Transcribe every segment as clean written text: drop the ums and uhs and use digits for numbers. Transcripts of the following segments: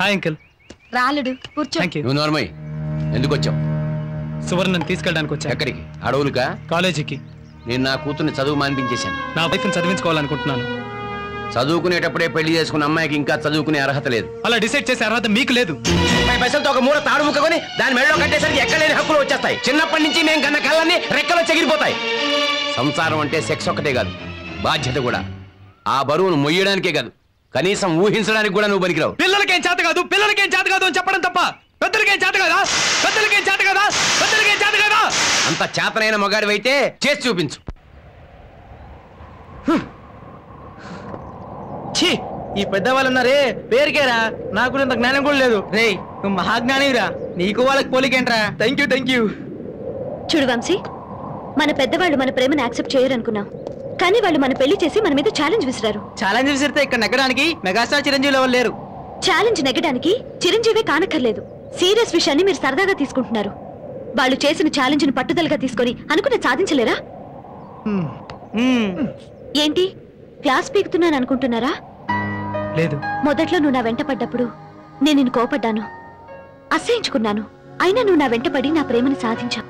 Hi uncle. రాలుడు కూర్చో. నువ్వు నోర్మయ్, ఎందుకు వచ్చావు? సువర్ణని తీసుకెళ్ళడానికి వచ్చా. ఎక్కడికి? అడవులుకా? కాలేజీకి. నేను నా కూతుర్ని చదువు మానిపించేశాను. నా వైఫ్ని చదివించుకోవాలనుకుంటున్నాను. చదువుకునేటప్పుడే పెళ్లి చేసుకున్న అమ్మాయికి ఇంకా చదువుకునే అర్హత లేదు. అలా డిసైడ్ చేసే అర్హత మీకు లేదు. 30 పైసలతో ఒక మూల తాడు ముక్కకొని దాని మెడలో కట్టేసరికి ఎక్కలేని హక్కులు వచ్చేస్తాయి. చిన్నప్పటి నుంచి మేము కన్న కళ్ళని రెక్కలో చెగిరిపోతాయి. సంసారం అంటే సెక్స్ ఒక్కటే కాదు, బాధ్యత కూడా. ఆ బరువును మొయ్యడానికే కాదు, కనీసం ఊహించడానికి కూడా నువ్వు పనికిరావు. పిల్లలకేం చేత కాదు, పిల్లలకేం చేత కాదు అని చెప్పడం తప్ప పెద్దలకేం చేత కదా, పెద్దలకేం చేత కదా, పెద్దలకేం చేత కదా. అంత చేతనైన మగాడివైతే చేసి చూపించు. ఈ పెద్దవాళ్ళు ఉన్నారే పేరుకేరా, నాకు ఇంత జ్ఞానం కూడా లేదు. రే నువ్వు మహాజ్ఞానివిరా, నీకు వాళ్ళకి పోలికేంట్రా. Thank you. చూడు వంశీ, మన పెద్దవాళ్ళు మన ప్రేమను యాక్సెప్ట్ చేయరనుకున్నాం, కానీ వాళ్ళు మన పెళ్లి చేసి మన మీద ఛాలెంజ్ విసిరారు. ఛాలెంజ్ విసిరితే ఇక్కడ నెగ్గడానికి మెగాస్టార్ చిరంజీవి లెవెల్ లేరు. ఛాలెంజ్ నెగ్గడానికి చిరంజీవే కానక్కర్లేదు. సీరియస్ విషయాన్ని మీరు సరదాగా తీసుకుంటున్నారు. వాళ్ళు చేసిన ఛాలెంజ్ ని పట్టుదలగా తీసుకొని అనుకున్న సాధించలేరా? ఏంటి క్లాస్ పీకుతున్నాను అనుకుంటున్నారా? లేదు. మొదట్లో నువ్వు నా వెంట పడ్డప్పుడు నేను నిన్ను కోపడ్డాను, అసహించుకున్నాను. అయినా నువ్వు నా వెంట పడి నా ప్రేమను సాధించావు.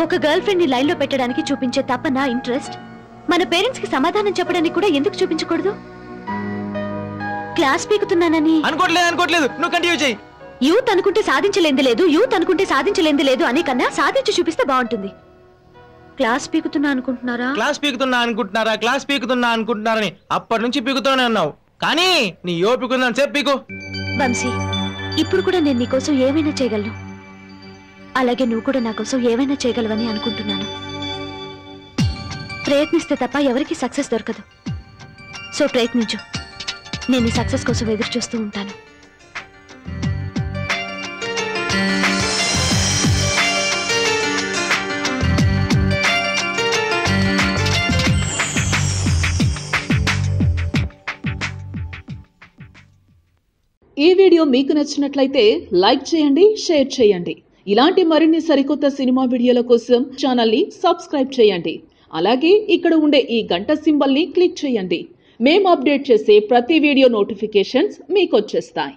ఒక గర్ల్ ఫ్రెండ్ ని లైన్ లో పెట్టడానికి చూపించే తప్ప నా ఇంట్రెస్ట్ మన పేరెంట్స్ కి సమాధానం చెప్పడానికి కూడా ఎందుకు చూపించకూడదు? క్లాస్ పీకుతున్నానని అనుకోవట్లేదు. నువ్వు కంటిన్యూ చేయి. యూత్ అనుకుంటే సాధించలేంది లేదు, యూత్ అనుకుంటే సాధించలేంది లేదు అనే కన్నా సాధించి చూపిస్తే బాగుంటుంది. క్లాస్ పీకుతున్నా అనుకుంటున్నారా? క్లాస్ పీకుతున్నా అనుకుంటున్నారని అప్పటి నుంచి పీకుతూనే ఉన్నావు, కానీ నీ ఓపికందని చెప్పి పీకు. వంశీ, ఇప్పుడు కూడా నేను నీకోసం ఏమైనా చేయగలను, అలాగే నువ్వు కూడా నా కోసం ఏమైనా చేయగలవని అనుకుంటున్నాను. ప్రయత్నిస్తే తప్ప ఎవరికి సక్సెస్ దొరకదు. సో ప్రయత్నించు, నేను ఈ సక్సెస్ కోసం ఎదురు చూస్తూ ఉంటాను. ఈ వీడియో మీకు నచ్చినట్లయితే లైక్ చేయండి, షేర్ చేయండి. ఇలాంటి మరిన్ని సరికొత్త సినిమా వీడియోల కోసం ఛానల్ని సబ్స్క్రైబ్ చేయండి. అలాగే ఇక్కడ ఉండే ఈ గంట సింబల్ని క్లిక్ చేయండి. మేము అప్డేట్ చేసే ప్రతి వీడియో నోటిఫికేషన్స్ మీకు వచ్చేస్తాయి.